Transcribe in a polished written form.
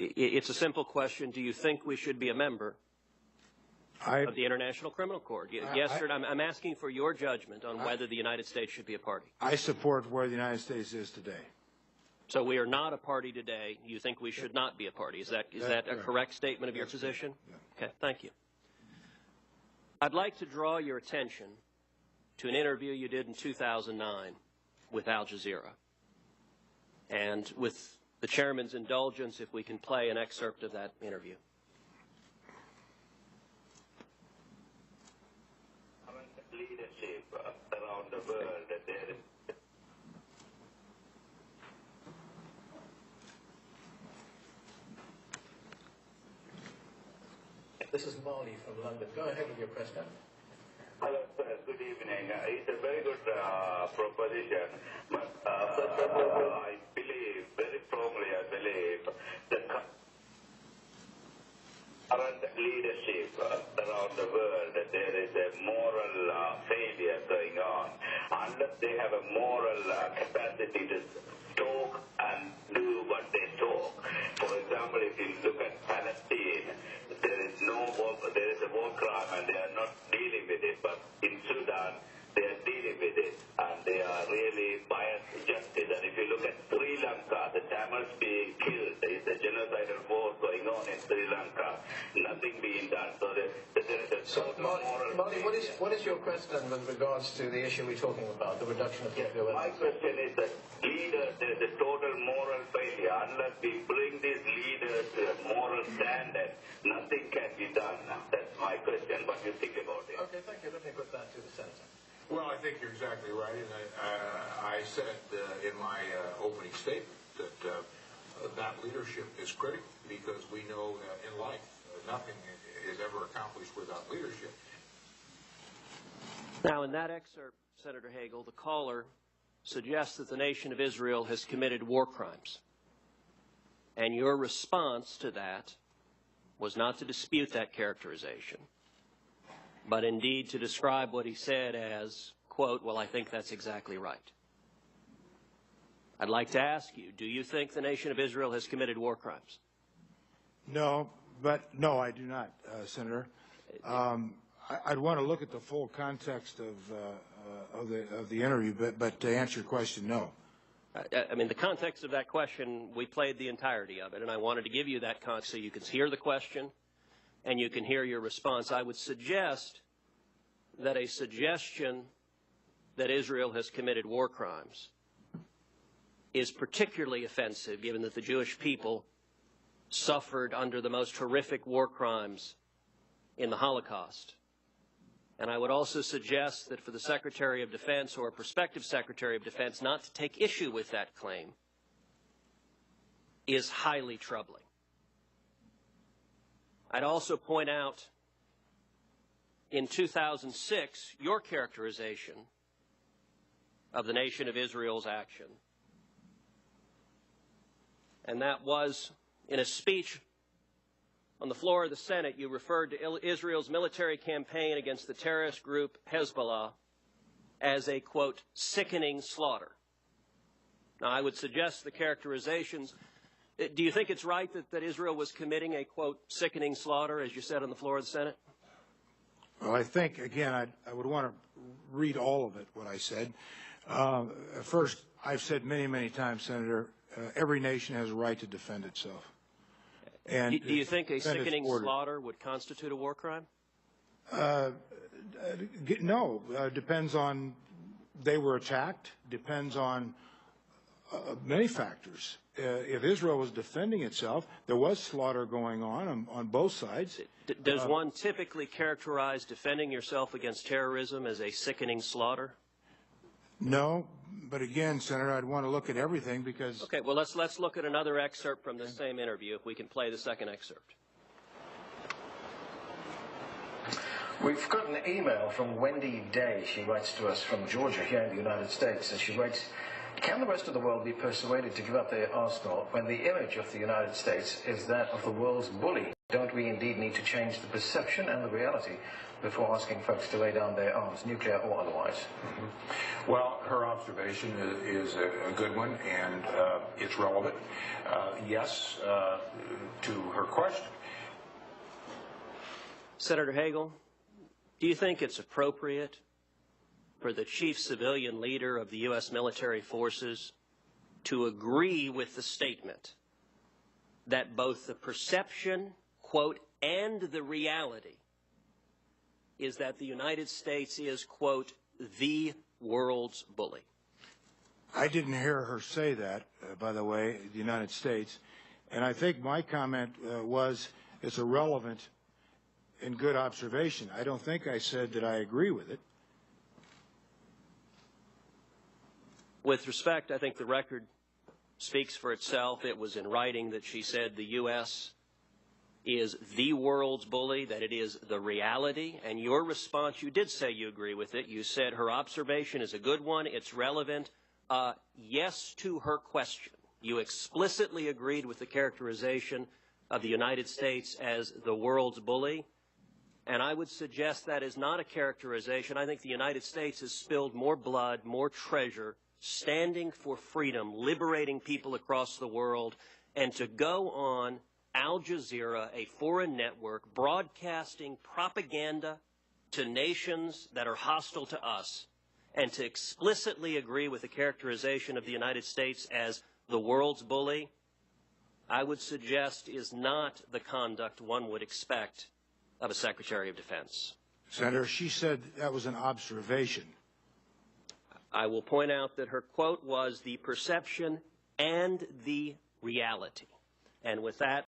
It's a simple question. Do you think we should be a member of the International Criminal Court? Yes, sir. I'm asking for your judgment on whether the United States should be a party. I support where the United States is today. So we are not a party today. You think we should not be a party. Is that a correct statement of your position? Yeah. Okay, thank you. I'd like to draw your attention to an interview you did in 2009 with Al Jazeera. And with the chairman's indulgence, if we can play an excerpt of that interview. Leadership around the world, This is Molly from London. Go ahead with your question. Hello, sir. Good evening. It's a very good proposition. But first of all, I believe, very strongly I believe, the current leadership around the world, there is a moral failure going on. Unless they have a moral capacity to talk and do what they talk. For example, if you look at Palestine, there is a war crime and they are not dealing with it. But in Sudan, they are dealing with it and they are really biased justice. And if you look at Sri Lanka, the Tamils being killed, there is a genocidal war going on in Sri Lanka. Nothing being done. So there is a Molly, what is your question with regards to the issue we're talking about, the reduction of nuclear weapons? My question is that leaders, there is a total moral failure. Unless we bring these leaders to a moral standard, nothing can be done. That's my question. What do you think about it? Okay, thank you. Let me put that to the Senator. Well, I think you're exactly right, and I said in my opening statement that that leadership is critical because we know that in life nothing is ever accomplished without leadership. Now, in that excerpt, Senator Hagel, the caller suggests that the nation of Israel has committed war crimes. And your response to that was not to dispute that characterization, but indeed to describe what he said as, quote, well, I think that's exactly right. I'd like to ask you, do you think the nation of Israel has committed war crimes? No, no, I do not, Senator. I'd want to look at the full context of the interview, but to answer your question, no. I mean, the context of that question, we played the entirety of it, and I wanted to give you that context so you can hear the question and you can hear your response. I would suggest that a suggestion that Israel has committed war crimes is particularly offensive, given that the Jewish people suffered under the most horrific war crimes in the Holocaust. And I would also suggest that for the Secretary of Defense or a prospective Secretary of Defense not to take issue with that claim is highly troubling. I'd also point out in 2006, your characterization of the nation of Israel's action, and that was in a speech on the floor of the Senate, you referred to Israel's military campaign against the terrorist group Hezbollah as a, quote, sickening slaughter. Now, I would suggest the characterizations. Do you think it's right that Israel was committing a, quote, sickening slaughter, as you said on the floor of the Senate? Well, I think, again, I would want to read all of it, what I said. First, I've said many, many times, Senator, every nation has a right to defend itself. And do you think a sickening slaughter would constitute a war crime? No. Depends on they were attacked. Depends on many factors. If Israel was defending itself, there was slaughter going on both sides. Does one typically characterize defending yourself against terrorism as a sickening slaughter? No. But again, Senator, I'd want to look at everything because... Okay, well, let's look at another excerpt from the same interview, if we can play the second excerpt. We've got an email from Wendy Day. She writes to us from Georgia here in the United States, and she writes, can the rest of the world be persuaded to give up their arsenal when the image of the United States is that of the world's bully? Don't we indeed need to change the perception and the reality before asking folks to lay down their arms, nuclear or otherwise? Mm-hmm. Well, her observation is a good one, and it's relevant. Yes, to her question. Senator Hagel, do you think it's appropriate for the chief civilian leader of the U.S. military forces to agree with the statement that both the perception, quote, and the reality is that the United States is, quote, the world's bully? I didn't hear her say that, by the way, the United States. And I think my comment was it's a relevant and good observation. I don't think I said that I agree with it. With respect, I think the record speaks for itself. It was in writing that she said the U.S. is the world's bully, that it is the reality. And your response, you did say you agree with it. You said her observation is a good one. It's relevant. Yes to her question. You explicitly agreed with the characterization of the United States as the world's bully. And I would suggest that is not a characterization. I think the United States has spilled more blood, more treasure, standing for freedom, liberating people across the world, and to go on Al Jazeera, a foreign network, broadcasting propaganda to nations that are hostile to us, and to explicitly agree with the characterization of the United States as the world's bully, I would suggest is not the conduct one would expect of a Secretary of Defense. Senator, she said that was an observation. I will point out that her quote was the perception and the reality. And with that,